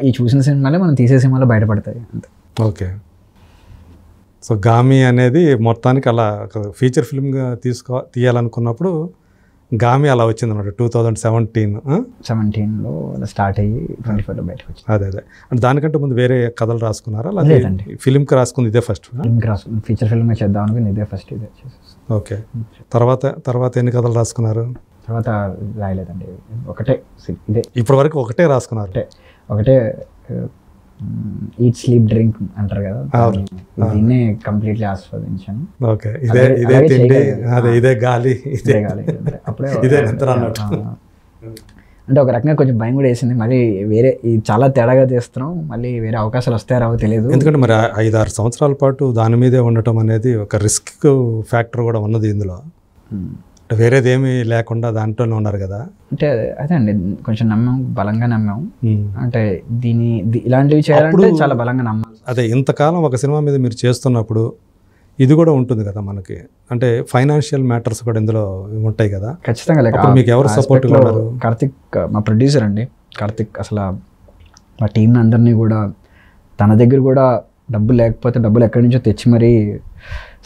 B: ఈ చూసిన సినిమాలే మనం తీసే సినిమాలో బయటపడతాయి అంతే.
A: ఓకే. సో గామి అనేది మొత్తానికి అలా ఫీచర్ ఫిల్మ్గా తీయాలనుకున్నప్పుడు గామి అలా వచ్చింది అన్నమాట. 2017లో
B: స్టార్ట్ అయ్యి 24లో బయటకు వచ్చింది.
A: అదే అంటే దానికంటే ముందు వేరే కథలు రాసుకున్నారా? లేదండి, ఫిల్మ్కి రాసుకుంది ఇదే ఫస్ట్.
B: ఫీచర్ ఫిల్మ్ చేద్దాం అనుకుని ఇదే ఫస్ట్. ఇదే
A: ఓకే. తర్వాత ఎన్ని కథలు రాసుకున్నారు?
B: తర్వాత రాయలేదండి, ఒకటే ఇదే.
A: ఇప్పటి వరకు ఒకటే రాసుకున్నారు?
B: ఒకటే ఈట్ స్లీప్ డ్రింక్ అంటారు కదా, దీన్నే కంప్లీట్లీ ఆస్వాదించాను.
A: ఓకే. ఇదే గాలి,
B: అప్పుడే అంటే ఒక రకంగా కొంచెం భయం కూడా వేసింది. మళ్ళీ వేరే చాలా తేడాగా తీస్తున్నాం, మళ్ళీ వేరే అవకాశాలు వస్తాయో రావో తెలియదు.
A: ఎందుకంటే మరి 5-6 సంవత్సరాల పాటు దాని మీదే ఉండటం అనేది ఒక రిస్క్ ఫ్యాక్టర్ కూడా ఉన్నది ఇందులో. వేరేది ఏమీ లేకుండా దాంట్లోనే ఉన్నారు కదా.
B: అంటే అదే అండి, కొంచెం బలంగా నమ్మాము. అంటే ఇలాంటివి చేయాలంటే చాలా బలంగా నమ్మాలి.
A: అదే ఇంతకాలం ఒక సినిమా మీద మీరు చేస్తున్నప్పుడు ఇది కూడా ఉంటుంది కదా మనకి, అంటే ఫైనాన్షియల్ మ్యాటర్స్ కూడా ఇందులో ఉంటాయి కదా.
B: ఖచ్చితంగా.
A: మీకు ఎవరు సపోర్ట్ ఉన్నారు?
B: కార్తిక్ మా ప్రొడ్యూసర్ అండి. కార్తిక్ అసలు మా టీంని అందరినీ కూడా తన దగ్గర కూడా డబ్బులు లేకపోతే డబ్బులు ఎక్కడి నుంచో తెచ్చి మరీ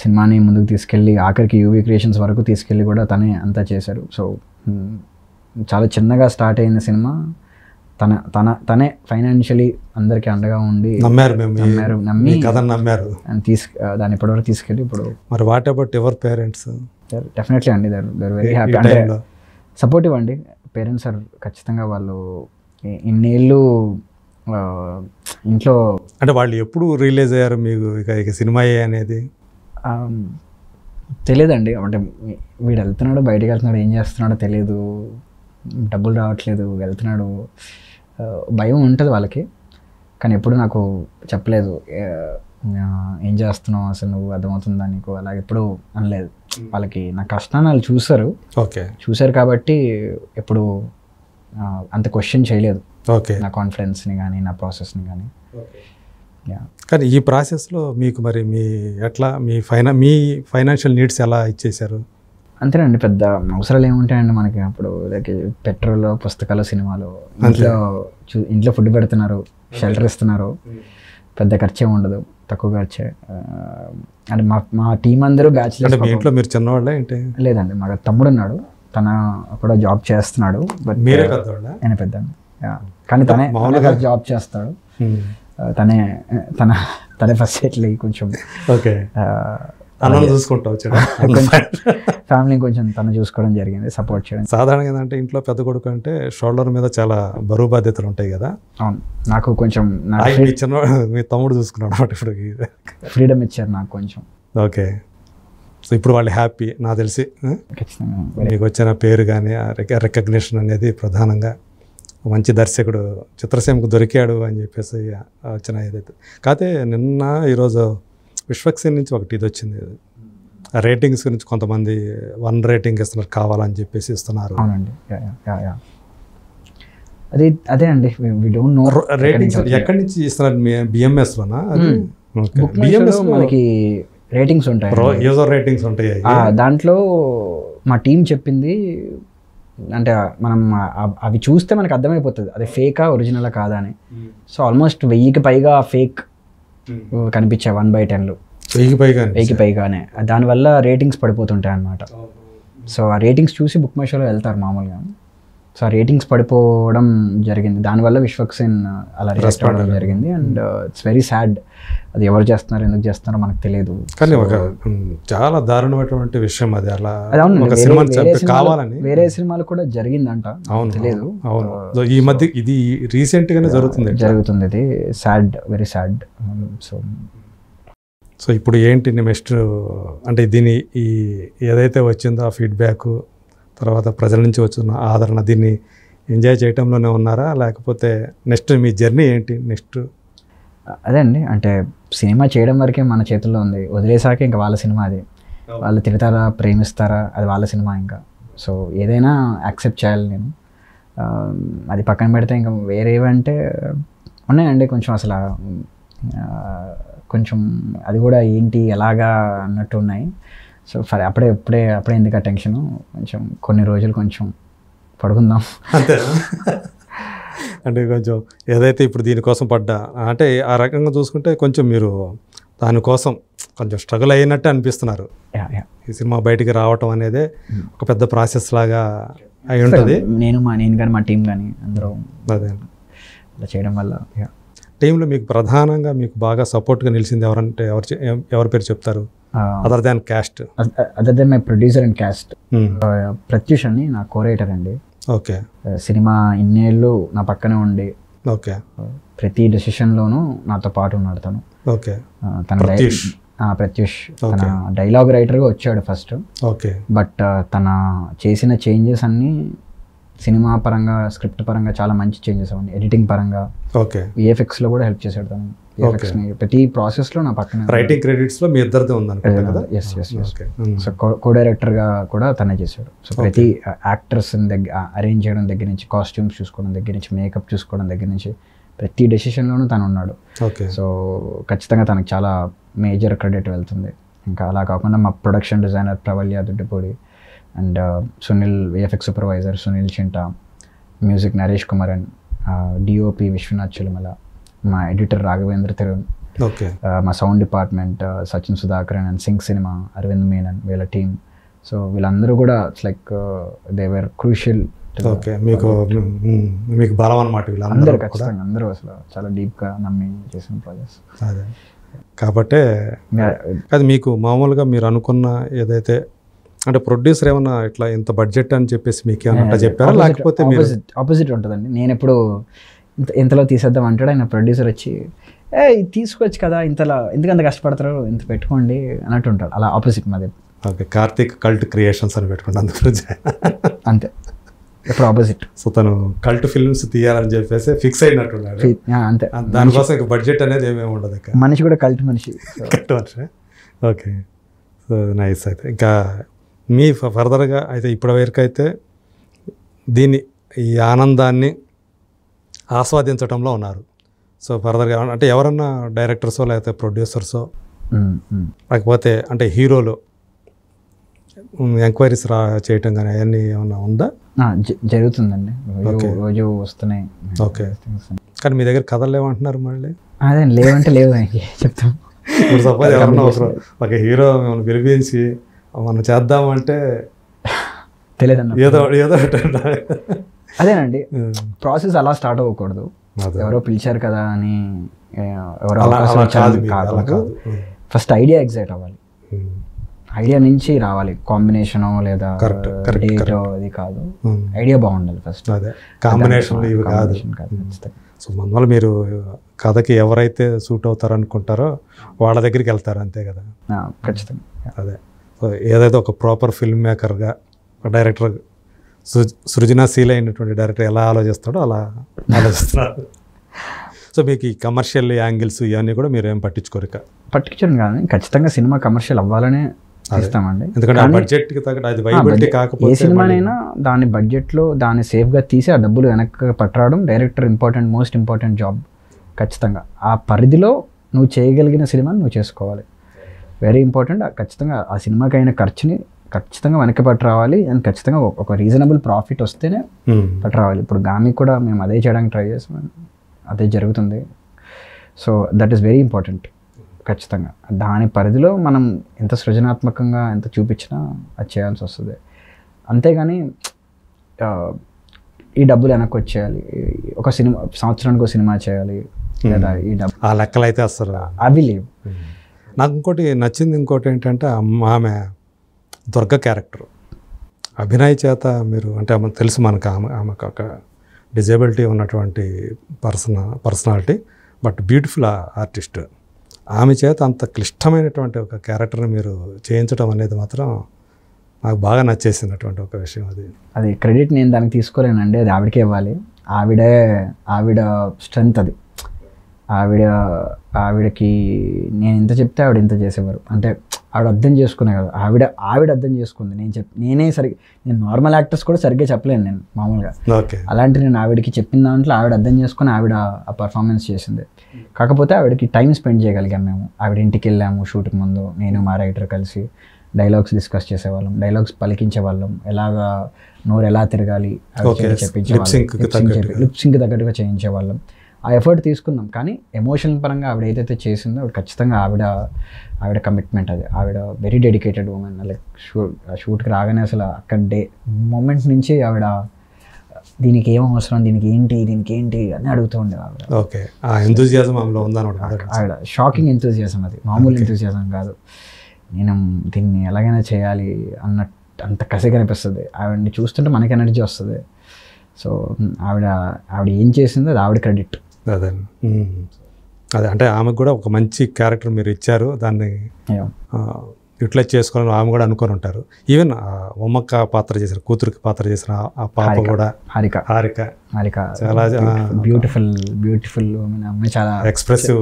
B: సినిమాని ముందుకు తీసుకెళ్ళి ఆఖరికి యూవీ క్రియేషన్స్ వరకు తీసుకెళ్ళి కూడా తనే అంతా చేశారు. సో చాలా చిన్నగా స్టార్ట్ అయిన సినిమా తనే ఫైనాన్షియలీ అందరికీ అండగా ఉండి నమ్మి దాన్ని ఇప్పటివరకు తీసుకెళ్ళి ఇప్పుడు.
A: మరి what about your parents?
B: Definitely అండి, దర్ వెరీ హ్యాపీ. అంటే సపోర్టివ్ అండి పేరెంట్స్ ఆర్ ఖచ్చితంగా. వాళ్ళు ఇన్నేళ్ళు ఇంట్లో
A: అంటే వాళ్ళు ఎప్పుడు రిలీజ్ అయ్యారు మీకు ఇక సినిమాయే అనేది?
B: తెలియదండి. అంటే వీడు వెళ్తున్నాడు, బయటికి వెళ్తున్నాడు, ఏం చేస్తున్నాడో తెలియదు, డబ్బులు రావట్లేదు, వెళ్తున్నాడు, భయం ఉంటుంది వాళ్ళకి. కానీ ఎప్పుడు నాకు చెప్పలేదు ఏం చేస్తున్నావు అసలు, నువ్వు అర్థమవుతుందా నీకు, అలా ఎప్పుడు అనలేదు. వాళ్ళకి నా కష్టాన్ని వాళ్ళు చూసారు.
A: ఓకే,
B: చూసారు కాబట్టి ఎప్పుడు అంత క్వశ్చన్ చేయలేదు.
A: ఓకే,
B: నా కాన్ఫిడెన్స్ని కానీ నా ప్రాసెస్ని కానీ.
A: కానీ ఈ ప్రాసెస్లో మీకు మరి మీ ఫైనాన్షియల్ నీడ్స్ ఎలా ఇచ్చేశారు?
B: అంతేనండి, పెద్ద అవసరాలు ఏముంటాయండి మనకి. అప్పుడు పెట్రోల్, పుస్తకాలు, సినిమాలు, ఇంట్లో ఫుడ్ పెడుతున్నారు, షెల్టర్ ఇస్తున్నారు, పెద్ద ఖర్చే ఉండదు, తక్కువ ఖర్చే. అంటే మా టీం అందరూ బ్యాచిలర్స్.
A: మీ ఇంట్లో మీరు చిన్నవాళ్ళే ఏంటి?
B: లేదండి, మా తమ్ముడు ఉన్నాడు, తన కూడా జాబ్ చేస్తున్నాడు. బట్
A: మీరే పెద్దవాళ్ళ?
B: ఆయన పెద్ద, కానీ తనే మామూలుగా జాబ్ చేస్తాడు. తనే ఫస్ట్ సెటిల్ అయ్యి కొంచెం
A: చూసుకుంటావు,
B: ఫ్యామిలీ కొంచెం తను చూసుకోవడం జరిగింది, సపోర్ట్ చేయడం.
A: సాధారణంగా ఏంటంటే ఇంట్లో పెద్ద కొడుకు అంటే షోల్డర్ మీద చాలా బరువు బాధ్యతలు ఉంటాయి కదా.
B: అవును, నాకు కొంచెం
A: మీ తమ్ముడు చూసుకున్నాడు ఇప్పుడు
B: ఫ్రీడమ్ ఇచ్చారు నాకు కొంచెం.
A: ఓకే, సో ఇప్పుడు వాళ్ళు హ్యాపీ నాకు తెలిసి. మీకు వచ్చిన పేరు కానీ రికగ్నిషన్ అనేది ప్రధానంగా మంచి దర్శకుడు చిత్రసీమకు దొరికాడు అని చెప్పేసి వచ్చిన ఏదైతే. కాకపోతే నిన్న ఈరోజు విశ్వక్సేన్ నుంచి ఒకటి ఇది వచ్చింది, రేటింగ్స్ గురించి కొంతమంది 1 రేటింగ్ ఇస్తున్నారు, కావాలని చెప్పేసి ఇస్తున్నారు.
B: అవునండి, అదే అండి, వి డోంట్ నో
A: రేటింగ్స్ ఎక్కడి నుంచి ఇస్తున్నారు? బిఎంఎస్లోనా?
B: బిఎంఎస్ మనకి రేటింగ్స్ ఉంటాయి,
A: యూజర్ రేటింగ్స్ ఉంటాయి.
B: దాంట్లో మా టీం చెప్పింది అంటే మనం అవి చూస్తే మనకు అర్థమైపోతుంది అది ఫేకా ఒరిజినలా కాదా అని. సో ఆల్మోస్ట్ 1000కి పైగా ఫేక్ కనిపించాయి 1/10. 1000కి పైగానే. దానివల్ల రేటింగ్స్ పడిపోతుంటాయి అన్నమాట. సో ఆ రేటింగ్స్ చూసి బుక్ మై షోలో వెళ్తారు మామూలుగా. సో ఆ రేటింగ్స్ పడిపోవడం జరిగింది, దానివల్ల విశ్వక్సేన్ అలా రియాక్ట్ అవ్వడం జరిగింది. And it's very sad. అది ఎవరు చేస్తున్నారు, ఎందుకు చేస్తున్నారో మనకు తెలియదు.
A: కానీ ఒక చాలా దారుణమైనటువంటి విషయం అది. అలా కావాలని
B: వేరే సినిమాలు కూడా జరిగిందంట, తెలియదు.
A: అవును, ఈ మధ్య ఇది రీసెంట్ గానే
B: జరుగుతుంది. ఇది సాడ్, వెరీ సాడ్.
A: సో ఇప్పుడు ఏంటి నెక్స్ట్ అంటే దీని ఈ ఏదైతే వచ్చిందో ఆ ఫీడ్బ్యాక్ తర్వాత ప్రజల నుంచి వచ్చిన ఆదరణ, దీన్ని ఎంజాయ్ చేయటంలోనే ఉన్నారా, లేకపోతే నెక్స్ట్ మీ జర్నీ ఏంటి నెక్స్ట్?
B: అదే అండి, అంటే సినిమా చేయడం వరకే మన చేతుల్లో ఉంది, వదిలేసాక ఇంకా వాళ్ళ సినిమా అది. వాళ్ళు తిడతారా, ప్రేమిస్తారా, అది వాళ్ళ సినిమా ఇంకా. సో ఏదైనా యాక్సెప్ట్ చేయాలి నేను. అది పక్కన పెడితే ఇంకా వేరేవంటే ఉన్నాయండి కొంచెం, అసలు కొంచెం అది కూడా ఏంటి ఎలాగా అన్నట్టు ఉన్నాయి. సో అప్పుడే ఎందుకు ఆ టెన్షను, కొంచెం కొన్ని రోజులు కొంచెం పడుకుందాం
A: అంతే. అంటే కొంచెం ఏదైతే ఇప్పుడు దీనికోసం పడ్డా అంటే ఆ రకంగా చూసుకుంటే కొంచెం మీరు దానికోసం కొంచెం స్ట్రగుల్ అయినట్టు అనిపిస్తున్నారు. ఈ సినిమా బయటికి రావటం అనేది ఒక పెద్ద ప్రాసెస్ లాగా అయి ఉంటుంది.
B: నేను కానీ మా టీం కానీ అందరూ
A: అదే
B: అలా చేయడం వల్ల.
A: టీంలో మీకు ప్రధానంగా మీకు బాగా సపోర్ట్గా నిలిచింది ఎవరంటే ఎవరి పేరు చెప్తారు? Other than caste,
B: other than my producer and caste, Pratyush అని నా కోరైటర్ అండి.
A: ఓకే,
B: సినిమా ఇన్నేళ్ళు నా పక్కనే ఉండి
A: ఓకే
B: ప్రతి డెసిషన్లోనూ నాతో పాటు ఉన్నాడు తను.
A: ఓకే,
B: తన ప్రత్యూష్ తన డైలాగ్ రైటర్గా వచ్చాడు ఫస్ట్.
A: ఓకే,
B: బట్ తన చేసిన చేంజెస్ అన్నీ సినిమా పరంగా, స్క్రిప్ట్ పరంగా చాలా మంచి చేంజెస్ అవన్నీ, ఎడిటింగ్ పరంగా,
A: ఓకే,
B: విఎఫ్ఎక్స్లో కూడా హెల్ప్ చేశాడు తను. ప్రతి ప్రాసెస్లో నా పక్కన.
A: రైటింగ్ క్రెడిట్స్లో మీ ఇద్దరిదే ఉందనుకుంటా కదా?
B: ఎస్. సో కో డైరెక్టర్గా కూడా తనే చేశాడు. సో ప్రతి యాక్టర్స్ దగ్గర అరేంజ్ చేయడం దగ్గర నుంచి, కాస్ట్యూమ్స్ చూసుకోవడం దగ్గర నుంచి, మేకప్ చూసుకోవడం దగ్గర నుంచి ప్రతి డెసిషన్లోనూ తను ఉన్నాడు.
A: ఓకే,
B: సో ఖచ్చితంగా తనకు చాలా మేజర్ క్రెడిట్ వెళ్తుంది. ఇంకా అలా కాకుండా మా production designer Pravalya Duddipudi and Sunil, VFX supervisor Sunil Chinta, music Naresh Kumaran, DOP Vishwanath Chilumala, మా ఎడిటర్ రాఘవేంద్ర తిరుణ్, మా sound department Sachin Sudhakaran and sync cinema Aravind Menon, వీళ్ళ టీమ్. సో వీళ్ళందరూ కూడా it's like they were crucial.
A: మీకు బలం అన్నమాట
B: వీళ్ళందరూ. ఖచ్చితంగా అందరూ అసలు చాలా డీప్గా నమ్మి చేసిన ప్రాజెక్ట్స్.
A: కాబట్టి అది మీకు మామూలుగా మీరు అనుకున్న ఏదైతే అంటే ప్రొడ్యూసర్ ఏమన్నా ఇట్లా ఇంత బడ్జెట్ అని చెప్పేసి మీకు ఏమన్నా చెప్పారా, లేకపోతే
B: ఆపోజిట్ ఉంటుందండి. నేను ఎప్పుడు ఇంతలో తీసేద్దాం అంటాడు. ఆయన ప్రొడ్యూసర్ వచ్చి ఇది తీసుకోవచ్చు కదా, ఇంతలా ఎందుకంత కష్టపడతారు, ఇంత పెట్టుకోండి అన్నట్టు ఉంటాడు. అలా ఆపోజిట్ మాది.
A: ఓకే, కార్తీక్ కల్ట్ క్రియేషన్స్ అని పెట్టుకోండి అందుకు.
B: అంతే, ఎప్పుడు ఆపోజిట్. సో
A: తను కల్ట్ ఫిల్మ్స్ తీయాలని చెప్పేసి ఫిక్స్ అయినట్టున్నాడు.
B: అంతే,
A: దానికోసం ఇక బడ్జెట్ అనేది ఏమేమి ఉండదు.
B: మనిషి కూడా కల్ట్ మనిషి.
A: కల్ట్ మనిషి. Okay, so nice. అయితే ఇంకా మీ ఫర్దర్గా అయితే ఇప్పటి వరకు అయితే దీన్ని ఈ ఆనందాన్ని ఆస్వాదించడంలో ఉన్నారు. సో ఫర్దర్గా అంటే ఎవరన్నా డైరెక్టర్సో లేకపోతే ప్రొడ్యూసర్సో లేకపోతే అంటే హీరోలు ఎంక్వైరీస్ చేయటం కానీ అవన్నీ ఏమన్నా ఉందా?
B: జరుగుతుందండి, రోజు వస్తున్నాయి.
A: ఓకే, కానీ మీ దగ్గర కథలు లేవంటున్నారు మళ్ళీ.
B: అదే లేవంటే లేవు చెప్తాం.
A: ఇప్పుడు సపోజ్ ఎవరన్నా అవసరం ఒక హీరో మిమ్మల్ని పిలిపించి మనం చేద్దామంటే
B: తెలియదన్న
A: ఏదో ఏదో
B: అదేనండి, ప్రాసెస్ అలా స్టార్ట్ అవ్వకూడదు. ఎవరో పిలిచారు కదా అని ఎవరో కాదు. ఫస్ట్ ఐడియా ఎగ్జైట్ అవ్వాలి, ఐడియా నుంచి రావాలి. కాంబినేషన్ లేదా డేట్ అది కాదు, ఐడియా బాగుండాలి ఫస్ట్.
A: కాంబినేషన్ ఇవి కాదు. సో అందువల్ల మీరు కథకి ఎవరైతే సూట్ అవుతారు అనుకుంటారో వాళ్ళ దగ్గరికి వెళ్తారు, అంతే కదా?
B: ఖచ్చితంగా.
A: అదే, సో ఏదైతే ఒక ప్రాపర్ ఫిల్మ్ మేకర్గా ఒక డైరెక్టర్ సృజనాశీల అయినటువంటి డైరెక్టర్ ఎలా ఆలోచిస్తాడో అలా ఆలోచిస్తున్నారు. సో మీకు ఈ కమర్షియల్ యాంగిల్స్ ఇవన్నీ కూడా మీరు ఏం పట్టించుకోరు?
B: పట్టించుకోరు కానీ ఖచ్చితంగా సినిమా కమర్షియల్ అవ్వాలనే ఇస్తామండి.
A: ఎందుకంటే ఆ బడ్జెట్కి తగ్గట్టు అది వైబిలిటీ కాకపోతే
B: ఏ సినిమానైనా దాని బడ్జెట్లో దాన్ని సేఫ్గా తీసి ఆ డబ్బులు వెనక్కి పట్టరావడం డైరెక్టర్ మోస్ట్ ఇంపార్టెంట్ జాబ్. ఖచ్చితంగా ఆ పరిధిలో నువ్వు చేయగలిగిన సినిమాని నువ్వు చేసుకోవాలి, వెరీ ఇంపార్టెంట్. ఖచ్చితంగా ఆ సినిమాకి అయిన ఖర్చుని ఖచ్చితంగా వెనక్కి పట్టరావాలి, అండ్ ఖచ్చితంగా ఒక రీజనబుల్ ప్రాఫిట్ వస్తేనే పట్టరావాలి. ఇప్పుడు గామి కూడా మేము అదే చేయడానికి ట్రై చేస్తాం, అదే జరుగుతుంది. So that is very important. ఖచ్చితంగా దాని పరిధిలో మనం ఎంత సృజనాత్మకంగా ఎంత చూపించినా అది చేయాల్సి వస్తుంది. అంతేగాని ఈ డబ్బులు వెనక్కి వచ్చేయాలి, ఒక సినిమా సంవత్సరానికి ఒక సినిమా చేయాలి లేదా ఈ డబ్బు
A: ఆ లెక్కలు అయితే అసలు
B: అవి లేవు.
A: నాకు ఇంకోటి ఏంటంటే ఆమె దుర్గ క్యారెక్టర్ అభినయ్ చేత మీరు అంటే తెలుసు మనకు ఆమెకు ఒక డిజేబిలిటీ ఉన్నటువంటి పర్సనాలిటీ, బట్ బ్యూటిఫుల్ ఆర్టిస్ట్. ఆమె చేత అంత క్లిష్టమైనటువంటి ఒక క్యారెక్టర్ని మీరు చేయించడం అనేది మాత్రం నాకు బాగా నచ్చేసినటువంటి ఒక విషయం.
B: అది క్రెడిట్ నేను దానికి తీసుకోలేనండి, అది ఆవిడకే ఇవ్వాలి. ఆవిడ స్ట్రెంగ్త్ అది. ఆవిడకి నేను ఇంత చెప్తే ఆవిడ ఇంత చేసేవారు. అంటే ఆవిడ అర్థం చేసుకునే కదా, ఆవిడ అర్థం చేసుకుంది. నేను నార్మల్ యాక్టర్స్ కూడా సరిగ్గా చెప్పలేను నేను మామూలుగా. అలాంటి నేను ఆవిడకి చెప్పిన దాంట్లో ఆవిడ అర్థం చేసుకుని ఆవిడ ఆ పర్ఫార్మెన్స్ చేసింది. కాకపోతే ఆవిడకి టైం స్పెండ్ చేయగలిగాం మేము. ఆవిడ ఇంటికి వెళ్ళాము షూట్కి ముందు, నేను మా రైటర్ కలిసి డైలాగ్స్ డిస్కస్ చేసేవాళ్ళం, డైలాగ్స్ పలికించేవాళ్ళం, ఎలాగా నోరు ఎలా తిరగాలి లిప్ సింక్ తగ్గట్టుగా చేయించేవాళ్ళం. ఆ ఎఫర్ట్ తీసుకుందాం. కానీ ఎమోషనల్ పరంగా ఆవిడ ఏదైతే చేసిందో ఆవిడ ఖచ్చితంగా ఆవిడ కమిట్మెంట్ అది. ఆవిడ వెరీ డెడికేటెడ్ ఉమెన్. లైక్ షూట్కి రాగానే అసలు అక్కడ మూమెంట్ నుంచి ఆవిడ దీనికి ఏం అవసరం, దీనికి ఏంటి అని అడుగుతూ ఉండేది ఆవిడ.
A: ఓకే, ఆ ఎంతూజియాజం ఆవిడ
B: షాకింగ్ ఎంతూజియాజం, అది మామూలు ఎంతూజియాజం కాదు. నేను దీన్ని ఎలాగైనా చేయాలి అంత కసి కనిపిస్తుంది. ఆవిడని చూస్తుంటే మనకి ఎనర్జీ వస్తుంది. సో ఆవిడ ఏం చేసిందో అది ఆవిడ క్రెడిట్.
A: అదే అంటే ఆమెకు కూడా ఒక మంచి క్యారెక్టర్ మీరు ఇచ్చారు, దాన్ని యూటిలైజ్ చేసుకోవాలని ఆమె కూడా అనుకొని ఉంటారు. ఈవెన్ ఉమ్మక్క పాత్ర చేసిన, కూతురికి పాత్ర చేసిన ఆ పాప కూడా హారిక చాలా
B: బ్యూటిఫుల్ అమ్మాయి, చాలా
A: ఎక్స్ప్రెసివ్,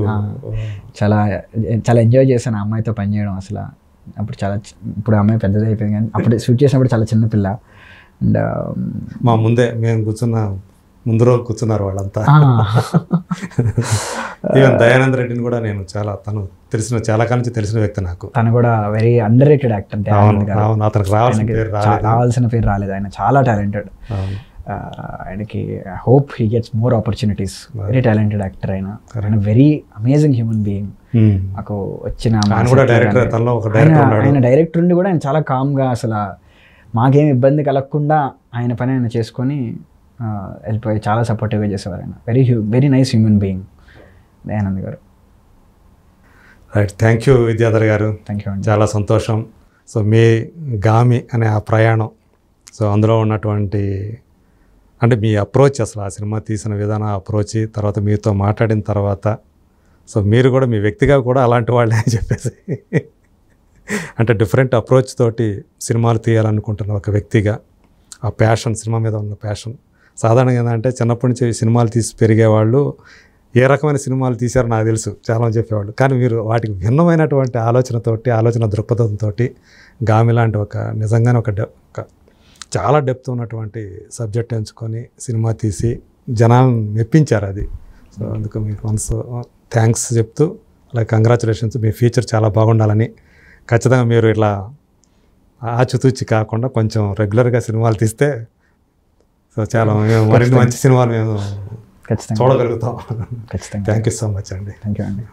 B: చాలా ఎంజాయ్ చేశాను ఆ అమ్మాయితో పనిచేయడం. అసలు అప్పుడు ఇప్పుడు అమ్మాయి పెద్దది అయిపోయింది, కానీ అప్పుడు షూట్ చేసినప్పుడు చాలా చిన్న పిల్ల. అండ్
A: మా ముందే మేము ముందు రోజు కూర్చున్నారు వాళ్ళంతా. ఈవెన్ దయానంద్ రెడ్డిని కూడా నేను తను చాలా కాలం నుంచి తెలిసిన వ్యక్తి నాకు.
B: తను కూడా వెరీ అండర్ రేటెడ్ యాక్టర్.
A: అతనికి
B: రావాల్సిన పేరు రాలేదు, ఆయన చాలా టాలెంటెడ్. ఆయనకి hope he gets more opportunities. Very talented actor ఆయన వెరీ అమేజింగ్ హ్యూమన్ బీయింగ్. మాకు వచ్చిన ఆయన డైరెక్టర్ ఉండి కూడా ఆయన చాలా కామ్గా, అసలు మాకేం ఇబ్బంది కలగకుండా ఆయన పని ఆయన చేసుకొని వెళ్ళిపోయి చాలా సపోర్టివ్గా చేసేవారు ఆయన. Very nice human being Dayanand గారు.
A: రైట్, థ్యాంక్ యూ విద్యాధర్ గారు.
B: థ్యాంక్ యూ అండి,
A: చాలా సంతోషం. సో మీ గామి అనే ఆ ప్రయాణం, సో అందులో ఉన్నటువంటి అంటే మీ అప్రోచ్ అసలు ఆ సినిమా తీసిన విధానం అప్రోచ్ తర్వాత మీతో మాట్లాడిన తర్వాత సో మీరు కూడా మీ వ్యక్తిగా కూడా అలాంటి వాళ్ళే అని చెప్పేసి అంటే డిఫరెంట్ అప్రోచ్ తోటి సినిమాలు తీయాలనుకుంటున్న ఒక వ్యక్తిగా ఆ ప్యాషన్ సినిమా మీద ఉన్న ప్యాషన్ సాధారణంగా ఏంటంటే చిన్నప్పటి నుంచి సినిమాలు తీసి పెరిగేవాళ్ళు ఏ రకమైన సినిమాలు తీశారో నాకు తెలుసు చాలామంది చెప్పేవాళ్ళు కానీ మీరు వాటికి భిన్నమైనటువంటి ఆలోచన దృక్పథంతో గామి లాంటి ఒక నిజంగానే ఒక చాలా డెప్త్ ఉన్నటువంటి సబ్జెక్ట్ ఎంచుకొని సినిమా తీసి జనాలను మెప్పించారు అది. సో అందుకు మీకు మనసు థ్యాంక్స్ చెప్తూ అలాగే కంగ్రాచులేషన్స్. మీ ఫ్యూచర్ చాలా బాగుండాలని ఖచ్చితంగా మీరు ఇట్లా ఆచితూచి కాకుండా కొంచెం రెగ్యులర్గా సినిమాలు తీస్తే సో చాలా మరిన్ని మంచి సినిమాలు మేము
B: ఖచ్చితంగా
A: చూడగలుగుతాం.
B: ఖచ్చితంగా.
A: థ్యాంక్ యూ సో మచ్ అండి.
B: థ్యాంక్ యూ అండి.